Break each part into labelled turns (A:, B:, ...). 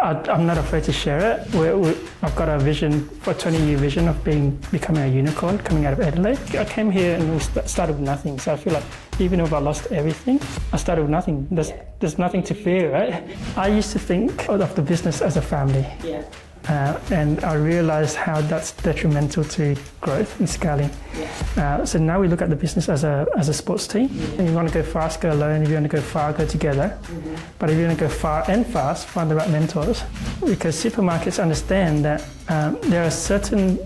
A: I'm not afraid to share it. I've got a vision, for a 20-year vision of becoming a unicorn coming out of Adelaide. I came here and we started with nothing. So I feel like even if I lost everything, I started with nothing. There's nothing to fear, right? I used to think of the business as a family.
B: Yeah.
A: And I realized how that's detrimental to growth and scaling.
B: Yeah.
A: So now we look at the business as a sports team. And you want to go fast, go alone. If you want to go far, go together. Mm-hmm. But if you want to go far and fast, find the right mentors. Because supermarkets understand that there are certain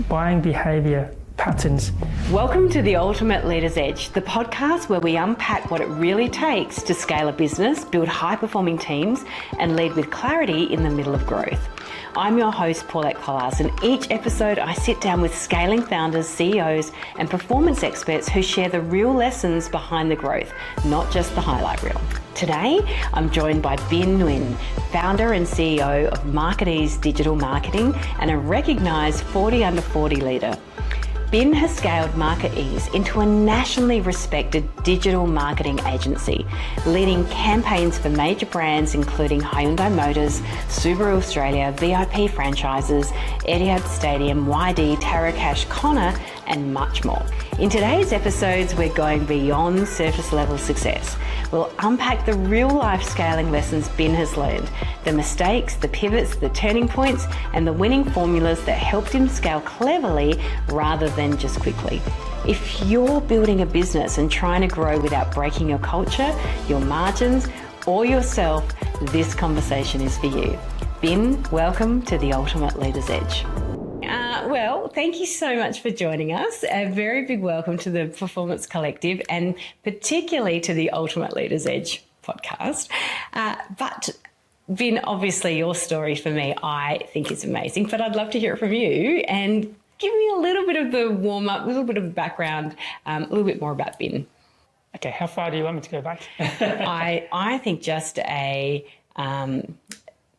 A: buying behavior patterns.
B: Welcome to The Ultimate Leader's Edge, the podcast where we unpack what it really takes to scale a business, build high-performing teams, and lead with clarity in the middle of growth. I'm your host, Paulette Kolarz, and each episode I sit down with scaling founders, CEOs, and performance experts who share the real lessons behind the growth, not just the highlight reel. Today, I'm joined by Binh Nguyen, founder and CEO of Marketease Digital Marketing and a recognised 40 under 40 leader. Binh has scaled Marketease into a nationally respected digital marketing agency, leading campaigns for major brands including Hyundai Motors, Subaru Australia, VIP franchises, Etihad Stadium, YD, Tarakash, Connor, and much more. In today's episodes, we're going beyond surface level success. We'll unpack the real life scaling lessons Binh has learned, the mistakes, the pivots, the turning points, and the winning formulas that helped him scale cleverly rather than just quickly. If you're building a business and trying to grow without breaking your culture, your margins, or yourself, this conversation is for you. Binh, welcome to The Ultimate Leader's Edge. Well, thank you so much for joining us. A very big welcome to the Performance Collective and particularly to the Ultimate Leader's Edge podcast. But Binh, obviously your story for me, I think is amazing, but I'd love to hear it from you and give me a little bit of the warm up, a little bit of the background, a little bit more about Binh.
A: Okay, how far do you want me to go back?
B: I think just a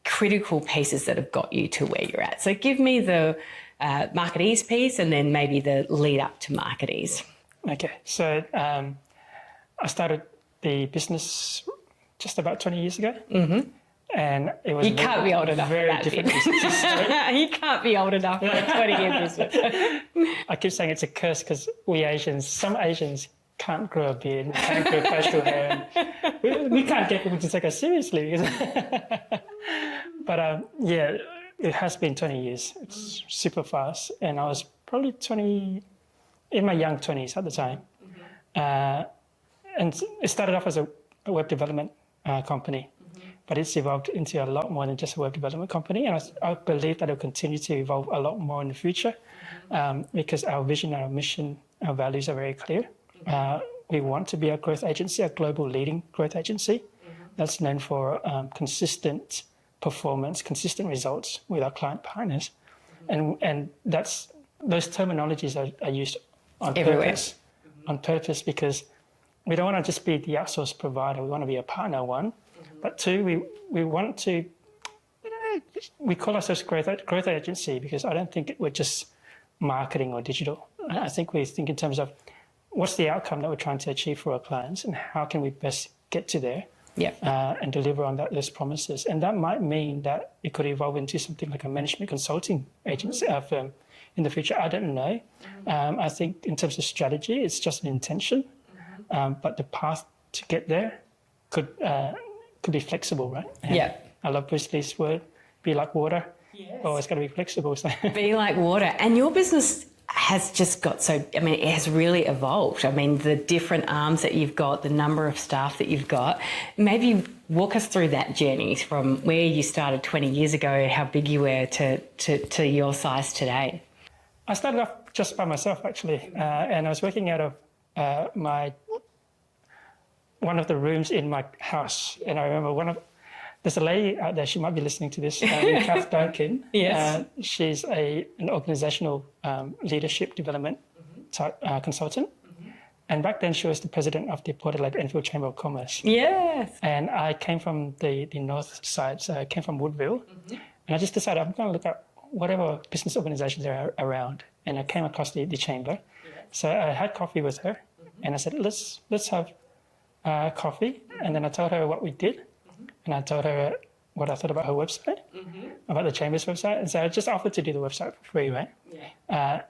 B: critical pieces that have got you to where you're at. So give me the Marketease piece and then maybe the lead up to Marketease.
A: Okay, so I started the business just about 20 years ago. Mm-hmm. And it was
B: you can't be old enough
A: very
B: for that
A: different business.
B: You can't be old enough for a 20-year business.
A: I keep saying it's a curse because some Asians can't grow a beard, we can't grow facial hair. We can't get people to take us seriously. But yeah, it has been 20 years. It's super fast. And I was probably in my young 20s at the time. Mm-hmm. And it started off as a web development company. But it's evolved into a lot more than just a web development company. And I believe that it will continue to evolve a lot more in the future because our vision, our mission, our values are very clear. We want to be a growth agency, a global leading growth agency that's known for consistent performance, consistent results with our client partners. And those terminologies are used on purpose. On purpose because we don't want to just be the outsourced provider. We want to be a partner, one. But two, we want to, we call ourselves growth agency because I don't think we're just marketing or digital. I think we think in terms of what's the outcome that we're trying to achieve for our clients and how can we best get to there and deliver on those promises. And that might mean that it could evolve into something like a management consulting agency firm in the future. I don't know. I think in terms of strategy, it's just an intention. But the path to get there could be flexible, right? And I love Bruce Lee's word, be like water. Yes. Oh, it's got to be flexible. So.
B: Be like water. And your business has just got it has really evolved. I mean, the different arms that you've got, the number of staff that you've got. Maybe walk us through that journey from where you started 20 years ago, how big you were to your size today.
A: I started off just by myself, actually. And I was working out of one of the rooms in my house. And I remember there's a lady out there, she might be listening to this, Kath Duncan.
B: Yes.
A: She's an organizational leadership development type consultant. Mm-hmm. And back then she was the president of the Port Adelaide Enfield Chamber of Commerce.
B: Yes.
A: And I came from the north side, so I came from Woodville. Mm-hmm. And I just decided I'm going to look at whatever business organizations are around. And I came across the chamber. Yes. So I had coffee with her. Mm-hmm. And I said, let's have coffee. And then I told her what we did. And I told her what I thought about her website, about the Chamber's website. And so I just offered to do the website for free, right? Yeah.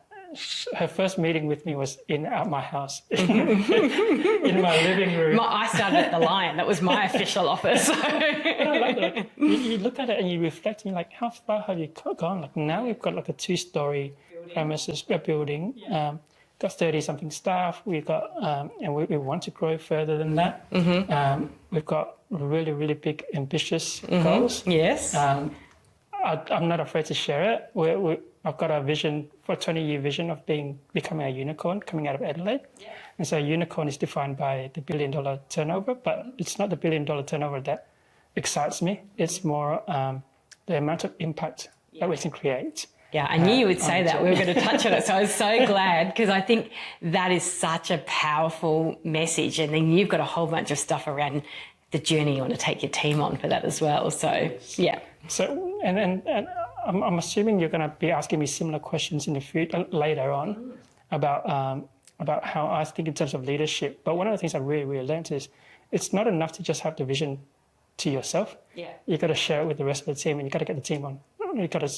A: Her first meeting with me was at my house, in my living room.
B: I started at the Lion. That was my official offer. So.
A: I like that. You look at it and you reflect, and you're like, how far have you gone? Like now we've got like a 2-story premises building. Got 30-something staff. We've got, and we want to grow further than that. We've got really, really big, ambitious goals.
B: Yes.
A: I'm not afraid to share it. I've got a vision for a 20-year vision of becoming a unicorn coming out of Adelaide. Yeah. And so a unicorn is defined by the $1 billion turnover, but it's not the $1 billion turnover that excites me. It's more the amount of impact that we can create.
B: Yeah, I knew you would say that. We were going to touch on it. So I was so glad, because I think that is such a powerful message. And then you've got a whole bunch of stuff around the journey you want to take your team on for that as well. So, yeah.
A: So, and I'm assuming you're going to be asking me similar questions in the future later on about how I think in terms of leadership. But one of the things I really, really learned is it's not enough to just have the vision to yourself. Yeah. You've got to share it with the rest of the team, and you've got to get the team on. You've got to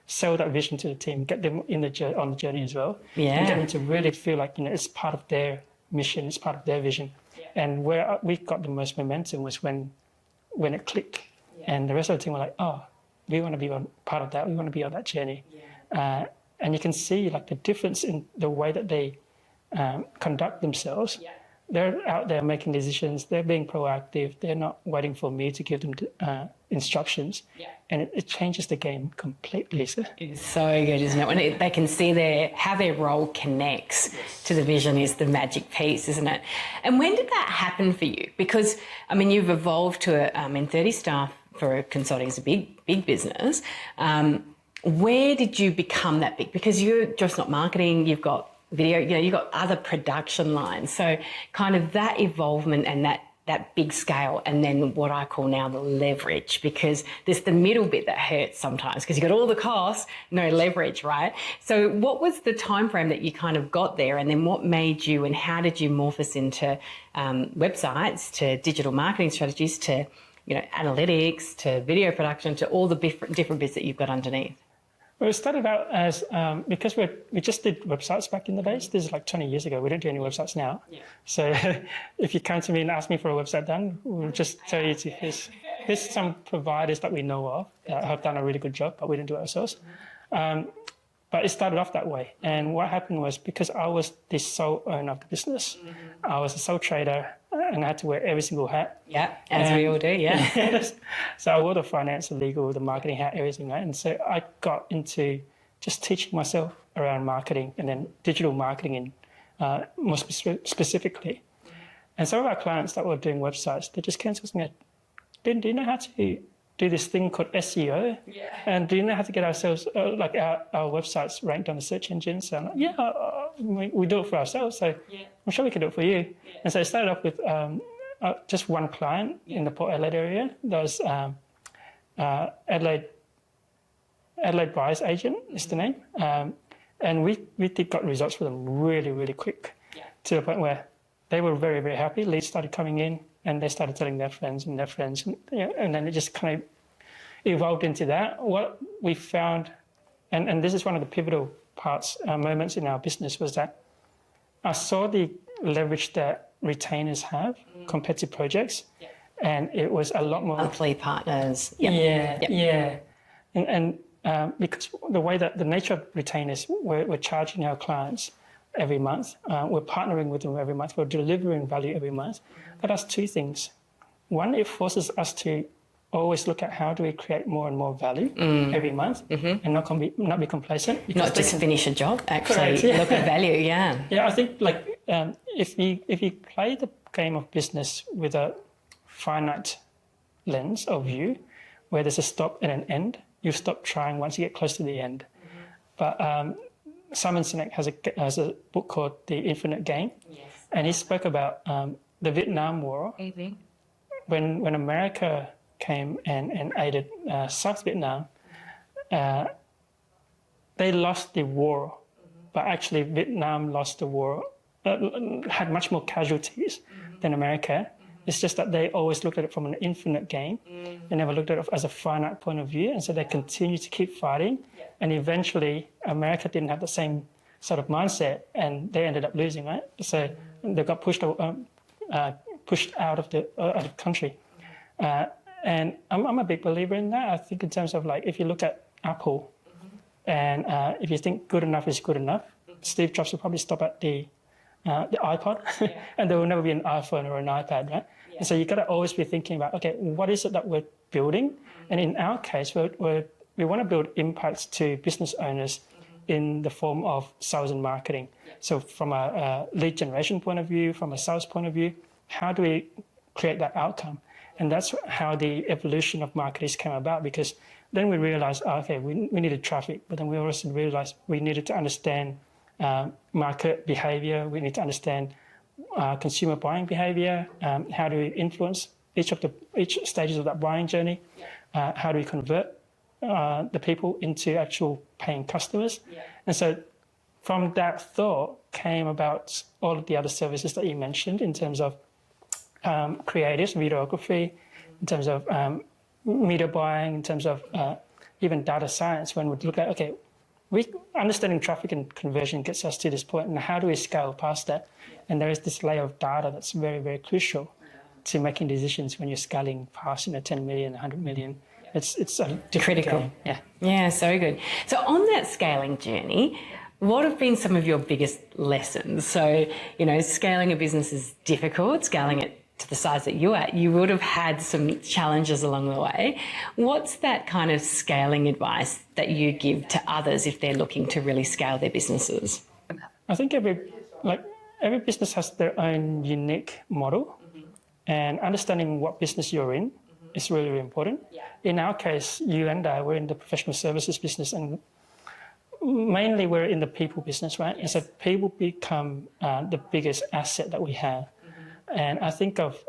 A: sell that vision to the team, get them on the journey as well. Yeah. And get them to really feel like, it's part of their mission, it's part of their vision. Yeah. And where we got the most momentum was when it clicked. Yeah. And the rest of the team were like, oh, we want to be part of that. We want to be on that journey. Yeah. And you can see like the difference in the way that they conduct themselves. Yeah. They're out there making decisions. They're being proactive. They're not waiting for me to give them instructions. Yeah. And it changes the game completely. So.
B: It's so good, isn't it? When they can see how their role connects to the vision is the magic piece, isn't it? And when did that happen for you? Because, I mean, you've evolved to 30 staff for consulting is a big business. Where did you become that big? Because you're just not marketing, you've got video, you've got other production lines. So kind of that evolvement and that big scale, and then what I call now the leverage, because there's the middle bit that hurts sometimes because you've got all the costs, no leverage, right? So what was the time frame that you kind of got there, and then what made you, and how did you morph us into websites, to digital marketing strategies, to analytics, to video production, to all the different bits that you've got underneath?
A: Well, it started out as, because we just did websites back in the days. This is like 20 years ago. We don't do any websites now. Yeah. So if you come to me and ask me for a website done, we'll just tell you here's some providers that we know of that have done a really good job, but we didn't do it ourselves. But it started off that way. And what happened was, because I was the sole owner of the business, I was a sole trader, and I had to wear every single hat.
B: Yeah, as we all do, yeah.
A: So I wore the finance, the legal, the marketing hat, everything, right? And so I got into just teaching myself around marketing, and then digital marketing more specifically. And some of our clients that were doing websites, they just came to us and said, "Ben, do you know how to do this thing called SEO? Yeah. And do you know how to get ourselves, our websites ranked on the search engine?" So I'm like, we do it for ourselves, so I'm sure we can do it for you. Yeah. And so I started off with just one client in the Port Adelaide area. That was Adelaide Buyers Agent is the name. And we got results for them really, really quick, to the point where they were very, very happy. Leads started coming in, and they started telling their friends, and and then it just kind of evolved into that. What we found, and this is one of the pivotal moments in our business, was that I saw the leverage that retainers have compared to projects, and it was a lot more
B: monthly partners.
A: And because the way that the nature of retainers, we're charging our clients every month, we're partnering with them every month, we're delivering value every month. That does two things. One, it forces us to always look at how do we create more and more value every month, and not be complacent.
B: Not just finish a job, actually look at value.
A: Yeah, I think if you play the game of business with a finite lens of view, where there's a stop and an end, you stop trying once you get close to the end. But Simon Sinek has a book called The Infinite Game, and he spoke about the Vietnam War. When America came and aided South Vietnam, they lost the war, but actually Vietnam lost the war, had much more casualties than America, It's just that they always looked at it from an infinite game. They never looked at it as a finite point of view. And so they continue to keep fighting. And eventually, America didn't have the same sort of mindset, and they ended up losing, right? So they got pushed out of the country. And I'm a big believer in that. I think in terms of like, if you look at Apple, and if you think good enough is good enough, Steve Jobs will probably stop at the iPod, and there will never be an iPhone or an iPad, right? And so you got to always be thinking about, okay, what is it that we're building? And in our case, we want to build impacts to business owners in the form of sales and marketing. So from a lead generation point of view, from a sales point of view, how do we create that outcome? And that's how the evolution of marketers came about, because then we realized, okay, we needed traffic, but then we also realized we needed to understand market behavior. We need to understand consumer buying behavior. How do we influence each stages of that buying journey? How do we convert the people into actual paying customers? And so from that thought came about all of the other services that you mentioned in terms of creatives, videography, in terms of media buying, in terms of even data science, when we look at, okay, understanding traffic and conversion gets us to this point, and how do we scale past that? And there is this layer of data that's very, very crucial to making decisions when you're scaling past 10 million, 100 million. It's a
B: critical.
A: Game.
B: Yeah, so good. So on that scaling journey, what have been some of your biggest lessons? So, scaling a business is difficult, scaling it to the size that you're at, you would have had some challenges along the way. What's that kind of scaling advice that you give to others if they're looking to really scale their businesses?
A: I think every business has their own unique model, and understanding what business you're in is really, really important. In our case, you and I, we're in the professional services business, and mainly we're in the people business, right? And so people become the biggest asset that we have. And I think of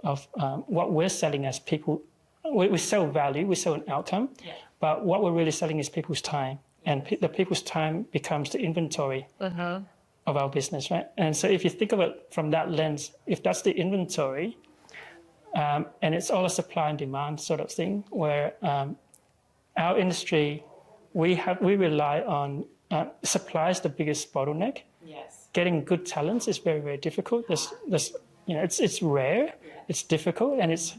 A: what we're selling as people. We sell value, we sell an outcome, but what we're really selling is people's time. And the people's time becomes the inventory of our business, right? And so if you think of it from that lens, if that's the inventory, and it's all a supply and demand sort of thing, where our industry, we rely on supply is the biggest bottleneck. Getting good talents is very, very difficult. It's rare, it's difficult, and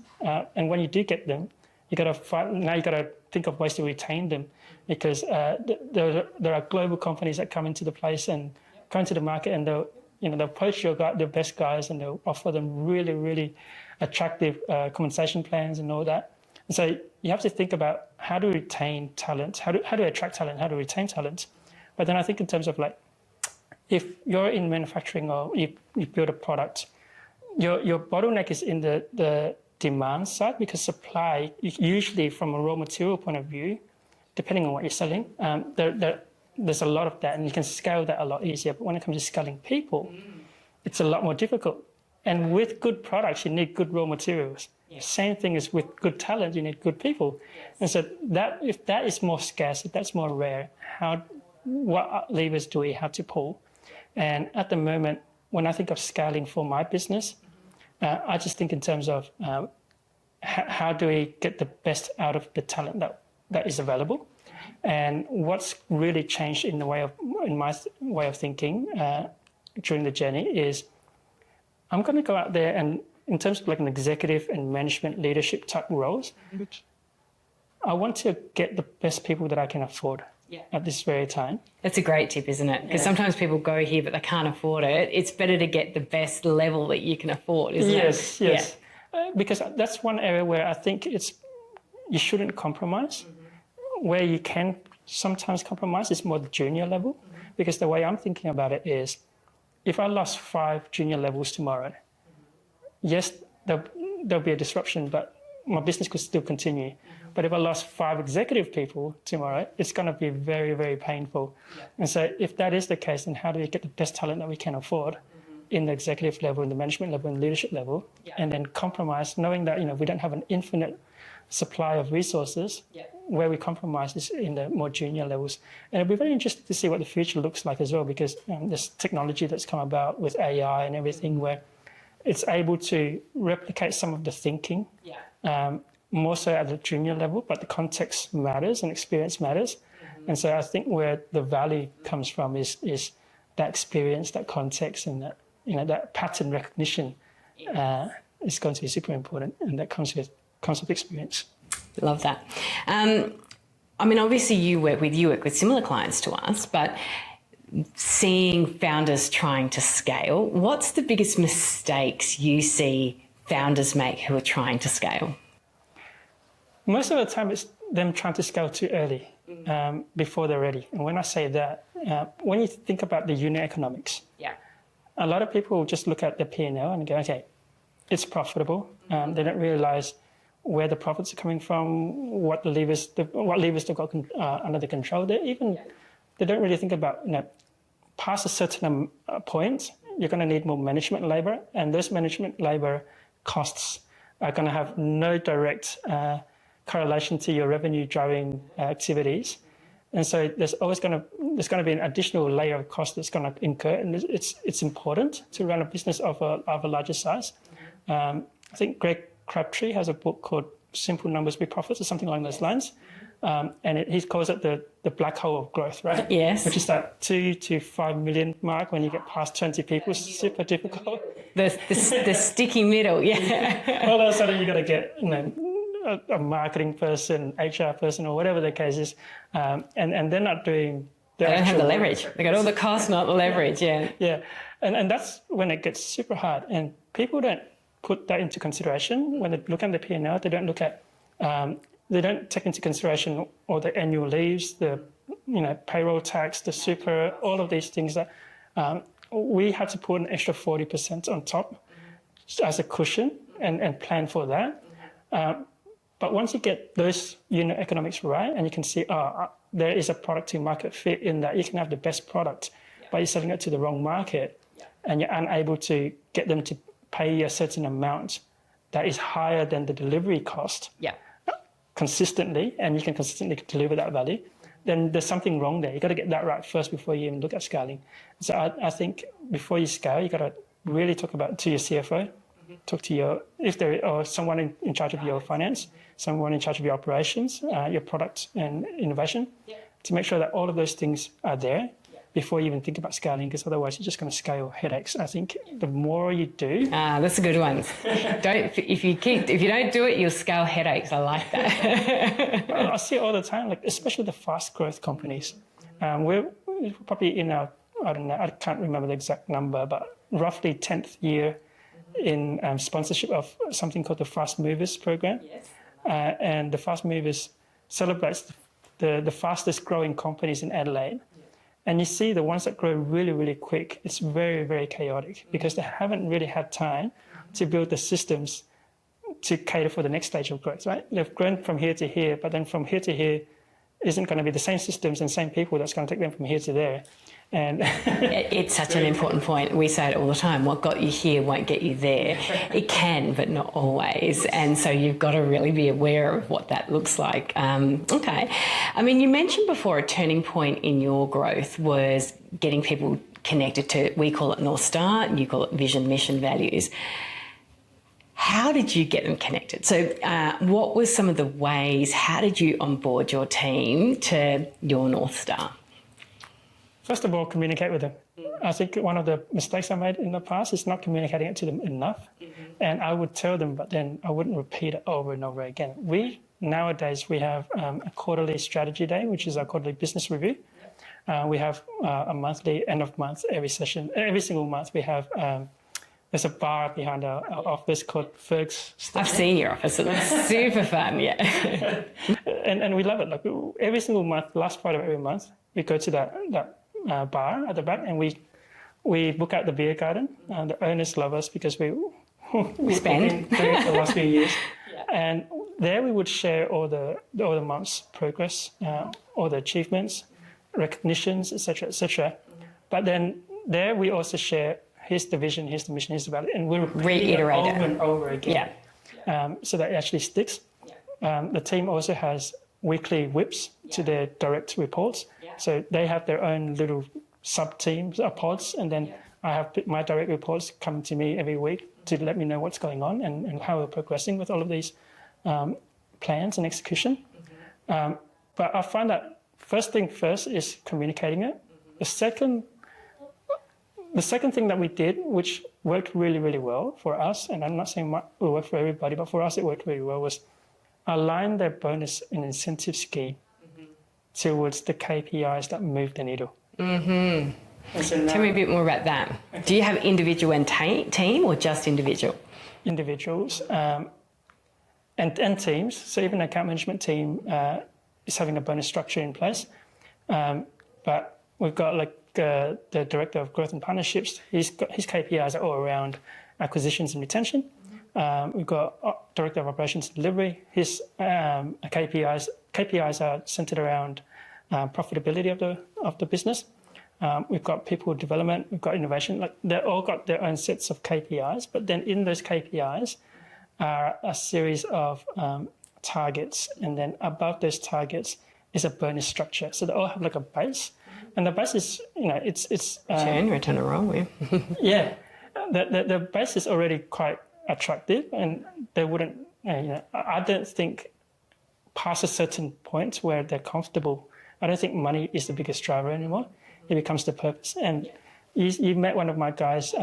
A: and when you do get them, you got to fight. Now you got to think of ways to retain them, because there are global companies that come into the place and come into the market, and they'll approach the best guys, and they'll offer them really, really attractive compensation plans and all that. And so you have to think about how to retain talent, how to attract talent, how to retain talent. But then I think in terms of like, if you're in manufacturing or you build a product, your bottleneck is in the demand side, because supply, usually from a raw material point of view, depending on what you're selling, there's a lot of that, and you can scale that a lot easier. But when it comes to scaling people, it's a lot more difficult. And with good products, you need good raw materials. Same thing as with good talent, you need good people. And so if that is more scarce, if that's more rare, what levers do we have to pull? And at the moment, when I think of scaling for my business, I just think in terms of how do we get the best out of the talent that is available, and what's really changed in my way of thinking during the journey is I'm going to go out there, and in terms of like an executive and management leadership type roles, I want to get the best people that I can afford. At this very time.
B: That's a great tip, isn't it? Because sometimes people go here but they can't afford it. It's better to get the best level that you can afford, isn't it?
A: Yes. Because that's one area where I think you shouldn't compromise. Where you can sometimes compromise is more the junior level, because the way I'm thinking about it is, if I lost 5 junior levels tomorrow, yes, there'll be a disruption, but my business could still continue. But if I lost 5 executive people tomorrow, it's going to be very, very painful. And so if that is the case, then how do we get the best talent that we can afford in the executive level, in the management level, in the leadership level, and then compromise, knowing that we don't have an infinite supply of resources. Where we compromise is in the more junior levels. And it'll be very interesting to see what the future looks like as well, because there's technology that's come about with AI and everything, where it's able to replicate some of the thinking, more so at the junior level, but the context matters and experience matters. And so I think where the value comes from is that experience, that context, and that, that pattern recognition is going to be super important, and that comes with experience.
B: Love that. I mean, obviously you work with similar clients to us, but seeing founders trying to scale, what's the biggest mistakes you see founders make who are trying to scale?
A: Most of the time it's them trying to scale too early, before they're ready. And when I say that, when you think about the unit economics, a lot of people just look at the P&L and go, okay, it's profitable. They don't realize where the profits are coming from, what levers they've got under the control. They don't really think about, past a certain point, you're going to need more management labor, and those management labor costs are going to have no direct correlation to your revenue driving activities. And so there's going to be an additional layer of cost that's going to incur, and it's important to run a business of a larger size. I think Greg Crabtree has a book called Simple Numbers Big Profits or something along those lines. And he calls it the black hole of growth, right?
B: Yes.
A: Which is that 2 to 5 million mark when you get past 20 people. It's super difficult.
B: The sticky middle,
A: All of a sudden you got to get a marketing person, HR person, or whatever the case is, and they're not doing.
B: They don't have the leverage. They got all the costs, not the leverage.
A: Yeah, and that's when it gets super hard, and people don't put that into consideration when they look at the P&L. They don't look at. They don't take into consideration all the annual leaves, the payroll tax, the super, all of these things that we had to put an extra 40% on top as a cushion and plan for that. But once you get those unit economics right, and you can see, there is a product to market fit in that you can have the best product, but you're selling it to the wrong market, and you're unable to get them to pay a certain amount that is higher than the delivery cost. Consistently, and you can consistently deliver that value, then there's something wrong there. You got to get that right first before you even look at scaling. So I think before you scale, you got to really talk about to your CFO, talk to if there or someone in charge of your finance, someone in charge of your operations, your product and innovation, to make sure that all of those things are there before you even think about scaling, because otherwise you're just going to scale headaches. I think the more you do...
B: that's a good one. If you don't do it, you'll scale headaches. I like that.
A: I see it all the time, especially the fast growth companies. We're probably in our, I can't remember the exact number, but roughly 10th year in sponsorship of something called the Fast Movers program. And the Fast Movers celebrates the fastest growing companies in Adelaide. And you see the ones that grow really, really quick, it's very, very chaotic because they haven't really had time to build the systems to cater for the next stage of growth, right? They've grown from here to here, but then from here to here isn't going to be the same systems and same people that's going to take them from here to there. And
B: it's such an important point. We say it all the time. What got you here won't get you there. It can, but not always. And so you've got to really be aware of what that looks like. Okay. I mean, you mentioned before a turning point in your growth was getting people connected to, we call it North Star, and you call it vision, mission, values. How did you get them connected? So what were some of the ways, how did you onboard your team to your North Star?
A: First of all, communicate with them. I think one of the mistakes I made in the past is not communicating it to them enough. And I would tell them, but then I wouldn't repeat it over and over again. Nowadays, we have a quarterly strategy day, which is our quarterly business review. We have a monthly, end of month, every single month we have, there's a bar behind our office called Ferg's.
B: I've seen your office, and it's super fun,
A: and we love it. Every single month, last part of every month, we go to that bar at the back, and we book out the beer garden. The owners love us because we've been doing it for the last few years. And there we would share all the month's progress, all the achievements, recognitions, etc., etc. But then there we also share, here's the vision, here's the mission, here's the value, and we'll reiterate it over and over again. So that it actually sticks. The team also has weekly whips to their direct reports. So they have their own little sub-teams or pods, and then I have my direct reports come to me every week to let me know what's going on and how we're progressing with all of these plans and execution. But I find that first thing first is communicating it. The second thing that we did, which worked really, really well for us, and I'm not saying it worked for everybody, but for us it worked really well, was align their bonus and incentive scheme towards the KPIs that move the needle. So
B: Tell me a bit more about that. Do you have individual and team or just individual?
A: Individuals and teams. So even the account management team is having a bonus structure in place. But we've got like the director of growth and partnerships. His KPIs are all around acquisitions and retention. We've got director of operations and delivery. His KPIs are centered around profitability of the business. We've got people development. We've got innovation. Like they've all got their own sets of KPIs. But then in those KPIs are a series of targets, and then above those targets is a bonus structure. So they all have like a base, and the base is it's
B: Churn, return a roll, yeah.
A: yeah, the base is already quite attractive, and they wouldn't. I don't think past a certain point where they're comfortable. I don't think money is the biggest driver anymore. It becomes the purpose. And you met one of my guys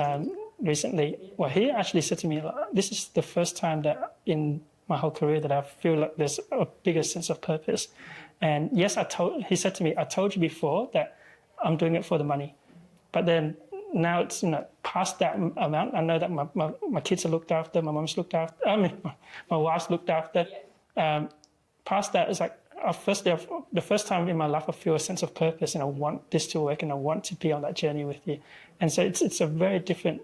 A: recently. Well, he actually said to me, "This is the first time that in my whole career that I feel like there's a bigger sense of purpose." And yes, he said to me, "I told you before that I'm doing it for the money, but then now it's past that amount. I know that my kids are looked after, my mom's looked after. I mean, my wife's looked after. Past that, it's like the first time in my life I feel a sense of purpose, and I want this to work, and I want to be on that journey with you. And so it's a very different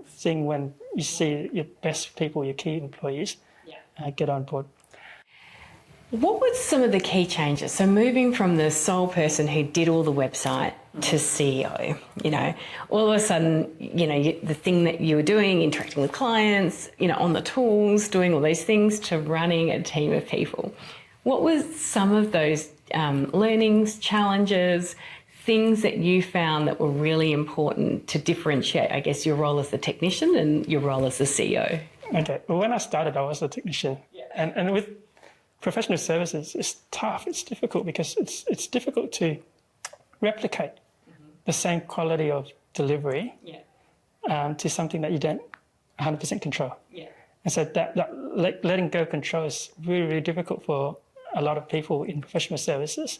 A: thing when you see your best people, your key employees, get on board."
B: What were some of the key changes? So moving from the sole person who did all the website to CEO, all of a sudden, the thing that you were doing, interacting with clients, on the tools, doing all those things, to running a team of people. What was some of those learnings, challenges, things that you found that were really important to differentiate, I guess, your role as the technician and your role as the CEO?
A: Okay. Well, when I started, I was a technician. And with professional services, it's tough. It's difficult because it's difficult to replicate the same quality of delivery to something that you don't 100% control. And so that letting go of control is really, really difficult for a lot of people in professional services.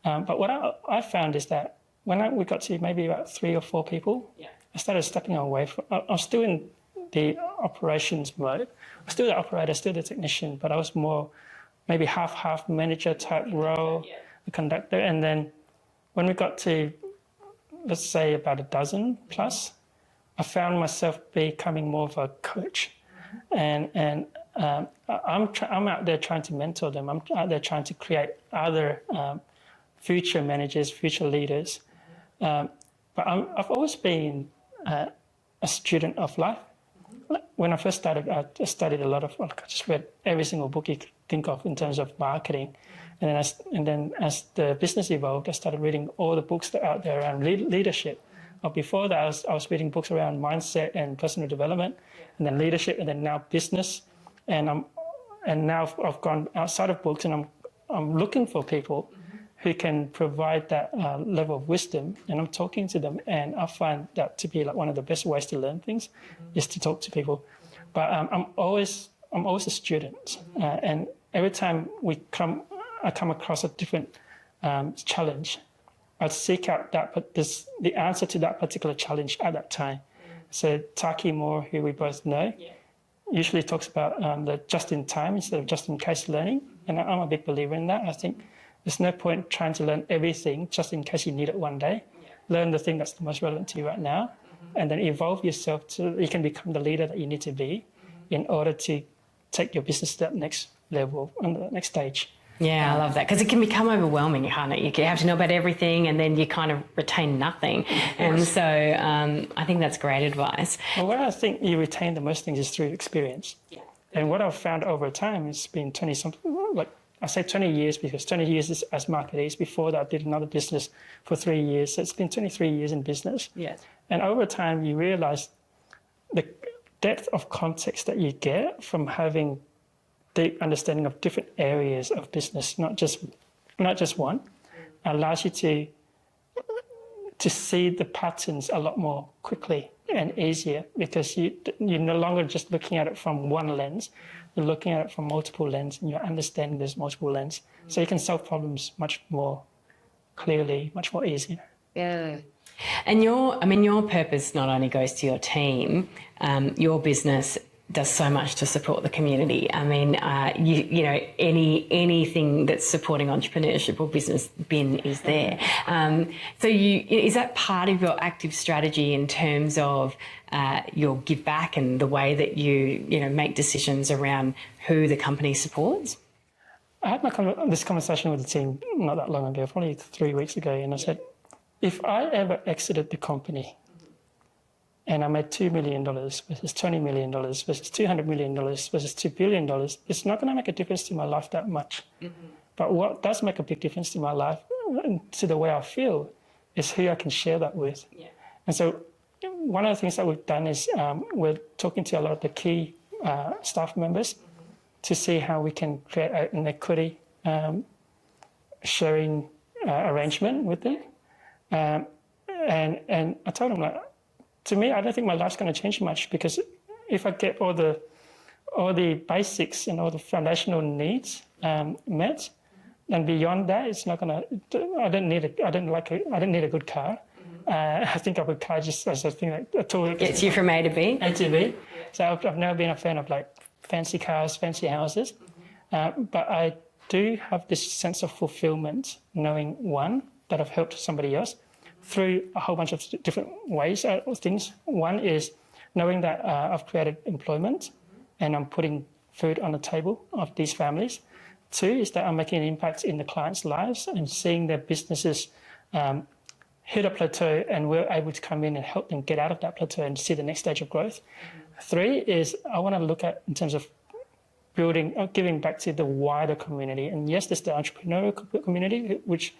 A: But what I found is that when we got to maybe about 3 or 4 people, I started stepping away from. I was still in the operations mode. I was still the operator, still the technician, but I was more maybe half manager type role, the conductor. And then when we got to, let's say, about a dozen plus, I found myself becoming more of a coach. And I'm out there trying to mentor them. I'm out there trying to create other future managers, future leaders. But I've always been a student of life. When I first started, I studied a lot of. I just read every single book you could think of in terms of marketing, and then as the business evolved, I started reading all the books that are out there around leadership. Before that, I was reading books around mindset and personal development, and then leadership, and then now business, and now I've gone outside of books, and I'm looking for people who can provide that level of wisdom, and I'm talking to them, and I find that to be like one of the best ways to learn things is to talk to people. But I'm always a student, and every time I come across a different challenge, I seek out the answer to that particular challenge at that time. So Taki Moore, who we both know, usually talks about the just-in-time instead of just-in-case learning, and I'm a big believer in that. I think there's no point trying to learn everything just in case you need it one day. Learn the thing that's the most relevant to you right now, and then evolve yourself so you can become the leader that you need to be in order to take your business to that next level and the next stage.
B: Yeah, I love that, because it can become overwhelming, can't it? You have to know about everything, and then you kind of retain nothing. And so I think that's great advice.
A: Well, where I think you retain the most things is through experience. And what I've found over time, it's been 20-something, like I say 20 years because 20 years is as marketeers. Before that, I did another business for 3 years. So it's been 23 years in business. And over time, you realise depth of context that you get from having deep understanding of different areas of business, not just one, allows you to see the patterns a lot more quickly and easier, because you're no longer just looking at it from one lens, you're looking at it from multiple lenses, and you're understanding there's multiple lenses. So you can solve problems much more clearly, much more easier.
B: Yeah. And your purpose not only goes to your team, your business does so much to support the community. I mean, anything that's supporting entrepreneurship or business, Binh is there. So is that part of your active strategy in terms of your give back and the way that you make decisions around who the company supports?
A: I had this conversation with the team not that long ago, probably 3 weeks ago, and I said, if I ever exited the company and I made $2 million versus $20 million versus $200 million versus $2 billion, it's not going to make a difference to my life that much. But what does make a big difference to my life, to the way I feel, is who I can share that with. Yeah. And so one of the things that we've done is we're talking to a lot of the key staff members to see how we can create an equity sharing arrangement with them. And I told them, like, to me, I don't think my life's going to change much, because if I get all the basics and all the foundational needs met, and beyond that, it's not going to. I don't need a good car. I think of a car just as a thing, like a tool that
B: gets you from A to B.
A: A to B. So I've never been a fan of like fancy cars, fancy houses, but I do have this sense of fulfillment, knowing, one, that I've helped somebody else through a whole bunch of different ways or things. One is knowing that I've created employment and I'm putting food on the table of these families. Two is that I'm making an impact in the clients' lives and seeing their businesses hit a plateau, and we're able to come in and help them get out of that plateau and see the next stage of growth. Three is I want to look at in terms of building or giving back to the wider community. And yes, there's the entrepreneurial community, which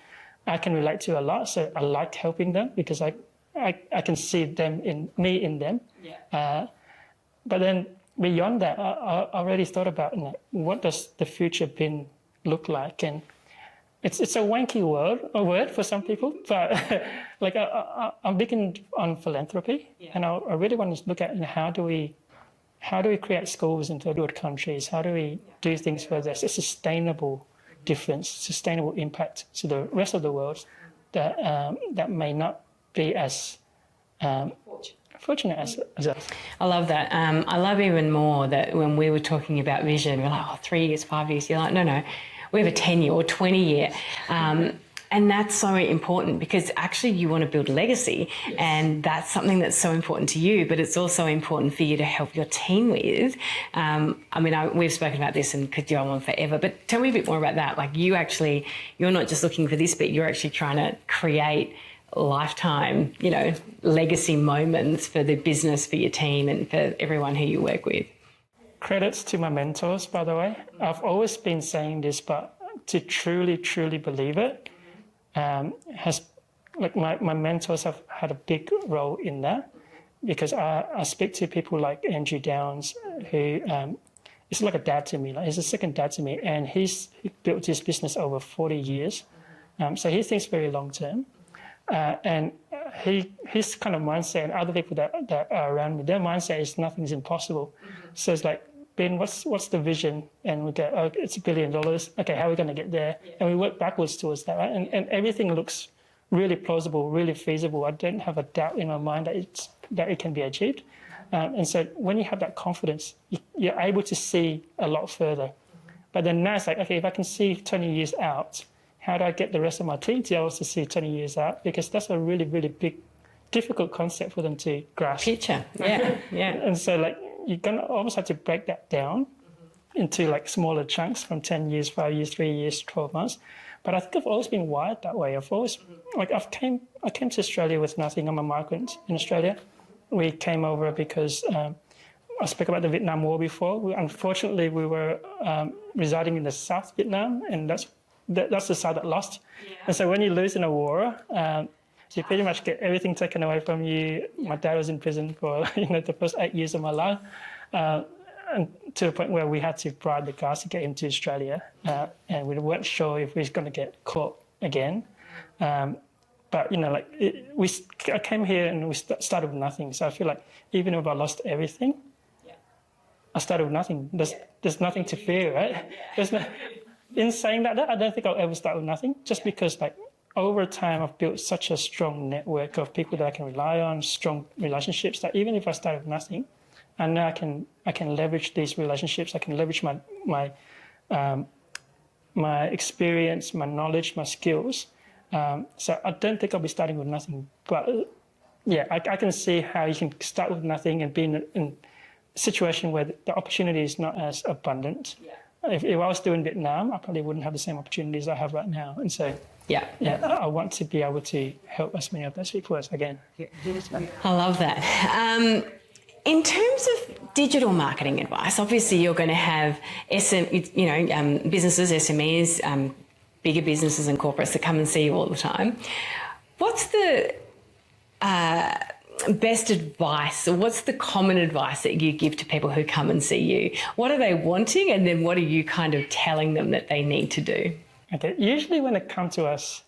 A: I can relate to a lot. So I like helping them because I can see them in me in them. Yeah. But then beyond that, I already thought about what does the future Binh look like, and it's a wanky word for some people, but like I'm big on philanthropy, and I really want to look at how do we create schools in third world countries? How do we do things where there's a sustainable difference, sustainable impact to the rest of the world that may not be as fortunate as us. I
B: love that. I love even more that when we were talking about vision, we're like, 3 years, 5 years. You're like, no, we have a 10-year or 20-year. And that's so important because actually you want to build a legacy, and that's something that's so important to you, but it's also important for you to help your team with. We've spoken about this and could go on forever, but tell me a bit more about that. Like you're not just looking for this, but you're actually trying to create lifetime, legacy moments for the business, for your team and for everyone who you work with.
A: Credits to my mentors, by the way. I've always been saying this, but to truly, truly believe it, my mentors have had a big role in that, because I speak to people like Andrew Downs, who is like a dad to me. Like he's a second dad to me, and he built his business over 40 years. So he thinks very long term, and his kind of mindset, and other people that are around me, their mindset is nothing's impossible. So it's like, Binh, what's the vision? And we go, it's $1 billion. Okay, how are we going to get there? Yeah. And we work backwards towards that, right? And everything looks really plausible, really feasible. I don't have a doubt in my mind that it can be achieved. And so when you have that confidence, you're able to see a lot further. But then now it's like, okay, if I can see 20 years out, how do I get the rest of my team to also see 20 years out? Because that's a really, really big, difficult concept for them to grasp.
B: Picture, yeah.
A: And so you're going to almost have to break that down into like smaller chunks from 10 years, 5 years, 3 years, 12 months. But I think I've always been wired that way. I've always, I came to Australia with nothing. I'm a migrant in Australia. We came over because I spoke about the Vietnam War before. Unfortunately, we were residing in the South Vietnam, and that's the side that lost. Yeah. And so when you lose in a war, You pretty much get everything taken away from you. My dad was in prison for the first 8 years of my life, and to the point where we had to bribe the guys to get him to Australia, and we weren't sure if we was going to get caught again. But I came here and we started with nothing. So I feel like even if I lost everything, I started with nothing. There's nothing to fear, right? In saying that, I don't think I'll ever start with nothing, just because over time I've built such a strong network of people that I can rely on, strong relationships, that even if I start with nothing, I know I can leverage these relationships. I can leverage my experience, my knowledge, my skills. So I don't think I'll be starting with nothing. But I can see how you can start with nothing and be in a situation where the opportunity is not as abundant. Yeah. If I was still in Vietnam, I probably wouldn't have the same opportunities I have right now. And so, I want to be able to help as many of those people as I can.
B: I love that. In terms of digital marketing advice, obviously you're going to have businesses, SMEs, bigger businesses and corporates that come and see you all the time. What's the best advice, or what's the common advice that you give to people who come and see you? What are they wanting, and then what are you kind of telling them that they need to do?
A: Okay, usually when they come to us,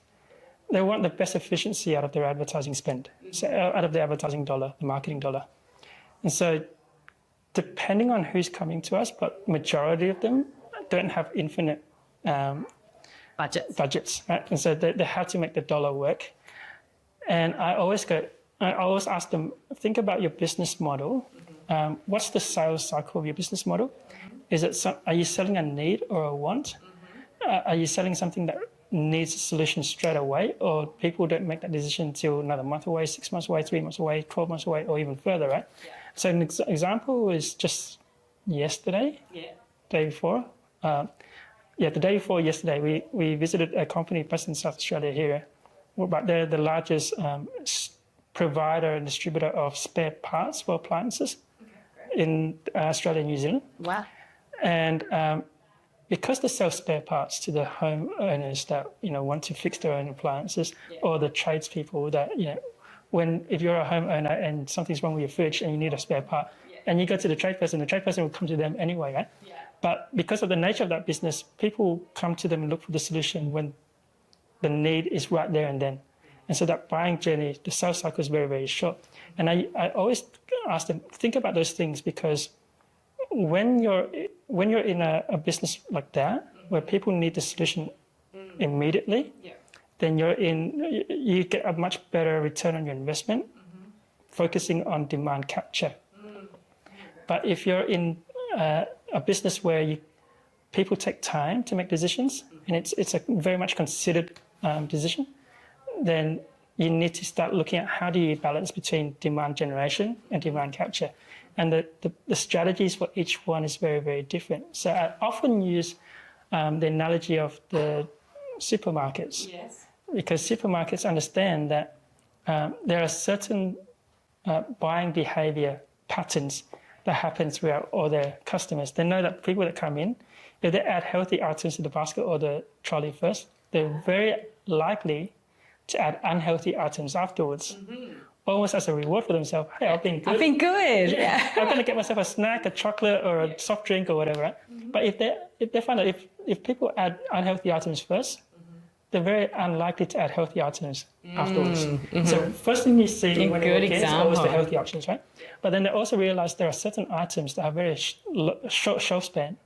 A: they want the best efficiency out of their advertising spend, so out of the advertising dollar, the marketing dollar. And so depending on who's coming to us, but majority of them don't have infinite budgets, right? And so they have to make the dollar work. And I always ask them, think about your business model. What's the sales cycle of your business model? Are you selling a need or a want? Are you selling something that needs a solution straight away, or people don't make that decision until another month away, 6 months away, 3 months away, 12 months away, or even further, right? Yeah. So an example is just yesterday, day before. The day before yesterday, we visited a company based in South Australia here, but they're the largest provider and distributor of spare parts for appliances in Australia and New Zealand. Wow. And because they sell spare parts to the homeowners that want to fix their own appliances, or the tradespeople that if you're a homeowner and something's wrong with your fridge and you need a spare part, and you go to the trade person will come to them anyway, right? Yeah. But because of the nature of that business, people come to them and look for the solution when the need is right there and then. And so that buying journey, the sales cycle is very, very short. And I always ask them, think about those things, because when you're in a business like that, where people need the solution immediately, then you get a much better return on your investment, focusing on demand capture. But if you're in a business where people take time to make decisions, and it's a very much considered decision, then you need to start looking at how do you balance between demand generation and demand capture. And the strategies for each one is very, very different. So I often use the analogy of the supermarkets. Yes. Because supermarkets understand that there are certain buying behavior patterns that happen throughout all their customers. They know that people that come in, if they add healthy items to the basket or the trolley first, they're very likely to add unhealthy items afterwards, almost as a reward for themselves. Hey, I've been good. Yeah. I'm going to get myself a snack, a chocolate, or a soft drink, or whatever. Right? But if they find that if people add unhealthy items first, they're very unlikely to add healthy items afterwards. So first thing you see when you walk in is always the healthy options, right? But then they also realize there are certain items that have very short lifespan,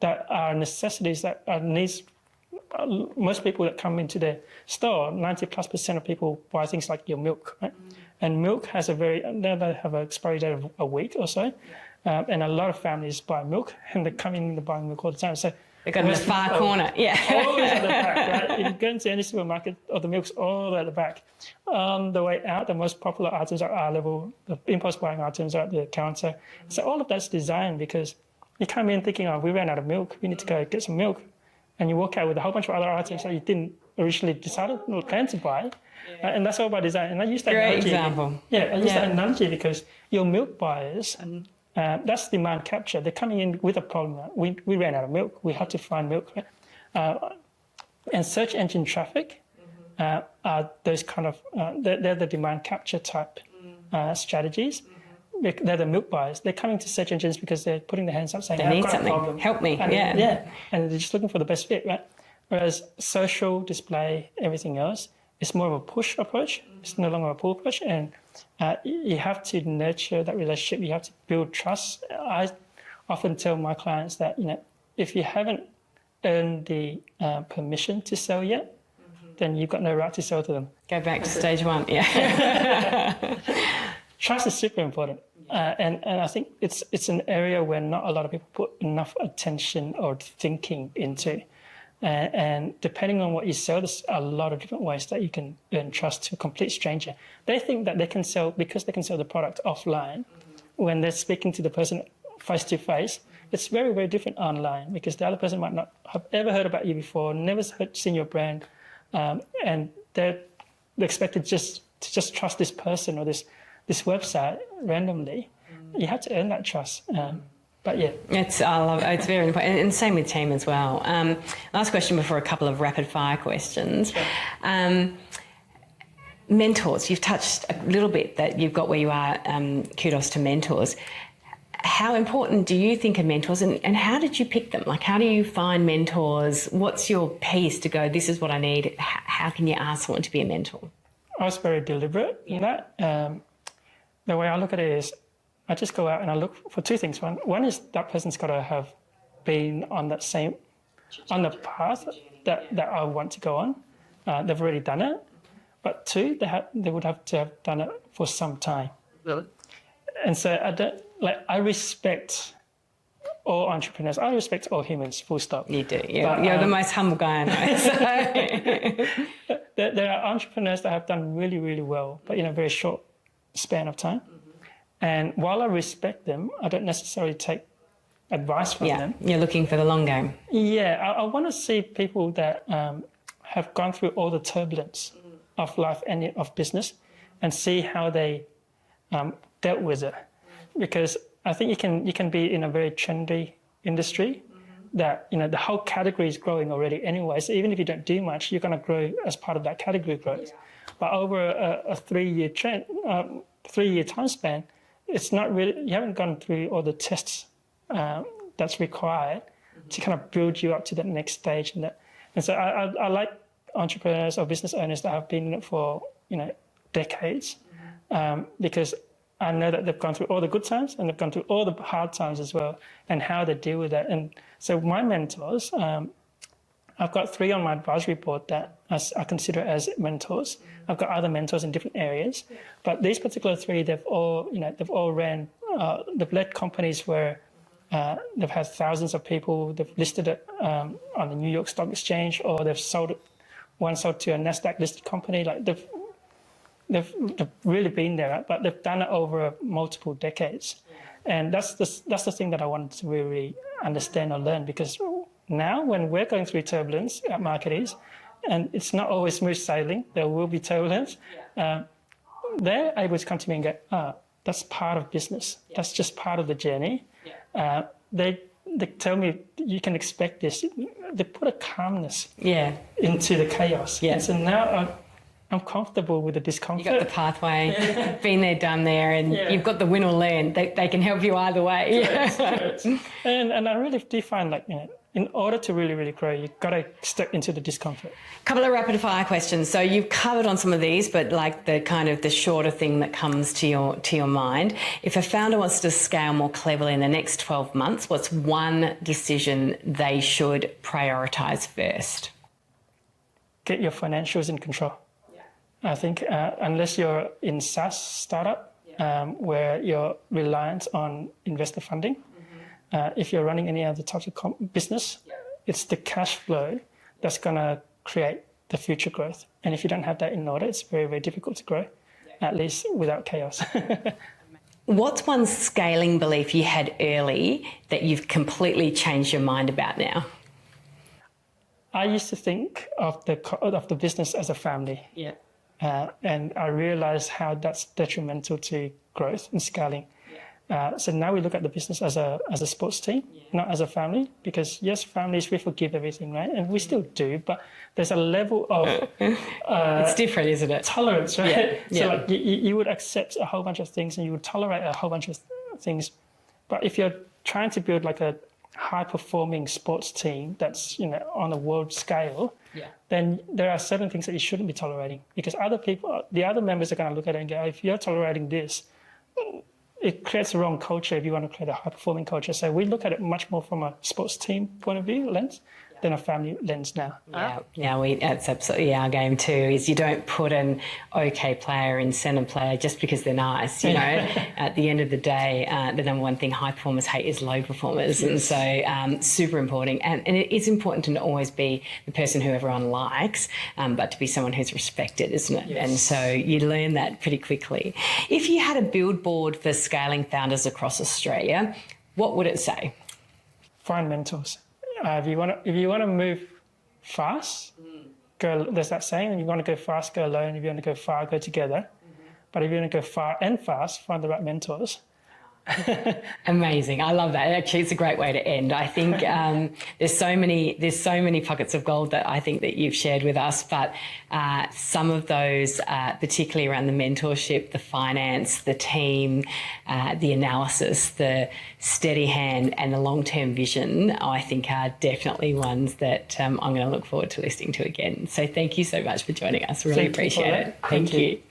A: that are necessities, that are needs. Most people that come into the store, 90+% of people buy things like your milk, right? And milk has they have an expiry date of a week or so, and a lot of families buy milk, and they come in and buying milk all the time. So
B: they got in the far corner,
A: always at the back, right? If you go into any supermarket, the milk's all at the back. On the way out, the most popular items are eye level. The impulse buying items are at the counter. So all of that's designed because you come in thinking, we ran out of milk. We need to go get some milk. And you walk out with a whole bunch of other items that you didn't originally decide or plan to buy. And that's all by design. And I use that analogy.
B: Example.
A: I use that analogy because your milk buyers, that's demand capture. They're coming in with a problem. We ran out of milk. We had to find milk. And search engine traffic are those kind of, they're the demand capture type strategies. They're the milk buyers. They're coming to search engines because they're putting their hands up saying,
B: They need
A: I've got
B: something.
A: a problem.
B: Help me.
A: And
B: Yeah.
A: And they're just looking for the best fit, right? Whereas social, display, everything else, it's more of a push approach. It's no longer a pull approach. And you have to nurture that relationship. You have to build trust. I often tell my clients that, if you haven't earned the permission to sell yet, then you've got no right to sell to them.
B: Go back to stage one. Yeah.
A: Trust is super important. And I think it's an area where not a lot of people put enough attention or thinking into. And depending on what you sell, there's a lot of different ways that you can earn trust to a complete stranger. They think that they can sell, because they can sell the product offline, when they're speaking to the person face to face, it's very, very different online, because the other person might not have ever heard about you before, never seen your brand, and they're expected to just trust this person or this website randomly. You have to earn that trust. But yeah,
B: it's very important, and same with team as well. Last question before a couple of rapid fire questions. Sure. Mentors, you've touched a little bit that you've got where you are. Kudos to mentors. How important do you think are mentors, and how did you pick them? Like, how do you find mentors? What's your piece to go, this is what I need? How can you ask someone to be a mentor?
A: I was very deliberate in that. The way I look at it is, I just go out and I look for two things. One is that person's got to have been on the path that I want to go on. They've already done it. But two, they would have to have done it for some time.
C: Really?
A: And so I respect all entrepreneurs. I respect all humans, full stop.
B: You do. You're the most humble guy I know. So.
A: There are entrepreneurs that have done really, really well, but in a very short span of time. And while I respect them, I don't necessarily take advice from them.
B: You're looking for the long game.
A: Yeah, I want to see people that have gone through all the turbulence of life and of business, and see how they dealt with it. Because I think you can be in a very trendy industry that the whole category is growing already anyway. So even if you don't do much, you're going to grow as part of that category growth. But over a 3-year trend, 3-year time span, it's not really, you haven't gone through all the tests that's required to kind of build you up to that next stage. And so I like entrepreneurs or business owners that have been in it for decades, because I know that they've gone through all the good times and they've gone through all the hard times as well, and how they deal with that. And so my mentors, I've got 3 on my advisory board that I consider as mentors. I've got other mentors in different areas, but these particular 3, they've all led companies where they've had thousands of people. They've listed it on the New York Stock Exchange, or they've sold it. One sold to a Nasdaq listed company. Like they've really been there, but they've done it over multiple decades, and that's the thing that I wanted to really understand or learn, because now when we're going through turbulence at Marketeers, and it's not always smooth sailing, there will be turbulence, they're able to come to me and go, that's part of business. That's just part of the journey. They tell me you can expect this. They put a calmness into the chaos. And so now I'm comfortable with the discomfort.
B: You've got the pathway, been there, done there, and you've got the win or learn. They can help you either way.
A: Correct. And I really do find, like, in order to really, really grow, you've got to step into the discomfort.
B: Couple of rapid fire questions. So you've covered on some of these, but like the kind of the shorter thing that comes to your mind. If a founder wants to scale more cleverly in the next 12 months, what's one decision they should prioritise first?
A: Get your financials in control. I think unless you're in SaaS startup, where you're reliant on investor funding, if you're running any other types of business, it's the cash flow that's going to create the future growth. And if you don't have that in order, it's very, very difficult to grow, at least without chaos.
B: What's one scaling belief you had early that you've completely changed your mind about now?
A: I used to think of the business as a family. And I realized how that's detrimental to growth and scaling. So now we look at the business as a sports team, not as a family, because yes, families, we forgive everything, right? And we still do, but there's a level of
B: it's different, isn't it?
A: tolerance, right?
B: Yeah.
A: So like you would accept a whole bunch of things and you would tolerate a whole bunch of things. But if you're trying to build like a high performing sports team that's, on a world scale, then there are certain things that you shouldn't be tolerating, because the other members are going to look at it and go, if you're tolerating this, it creates the wrong culture if you want to create a high-performing culture. So we look at it much more from a sports team point of view lens than a family lens now.
B: That's absolutely our game too, is you don't put an okay player in centre player just because they're nice. At the end of the day, the number one thing high performers hate is low performers. Yes. And so super important. And it is important to not always be the person who everyone likes, but to be someone who's respected, isn't it? Yes. And so you learn that pretty quickly. If you had a billboard for scaling founders across Australia, what would it say?
A: Find mentors. If you want to move fast, go. There's that saying: if you want to go fast, go alone. If you want to go far, go together. But if you want to go far and fast, find the right mentors.
B: Amazing. I love that. Actually, it's a great way to end. I think there's so many pockets of gold that I think that you've shared with us, but some of those, particularly around the mentorship, the finance, the team, the analysis, the steady hand and the long-term vision, I think are definitely ones that I'm going to look forward to listening to again. So thank you so much for joining us. Really appreciate it. Thank you.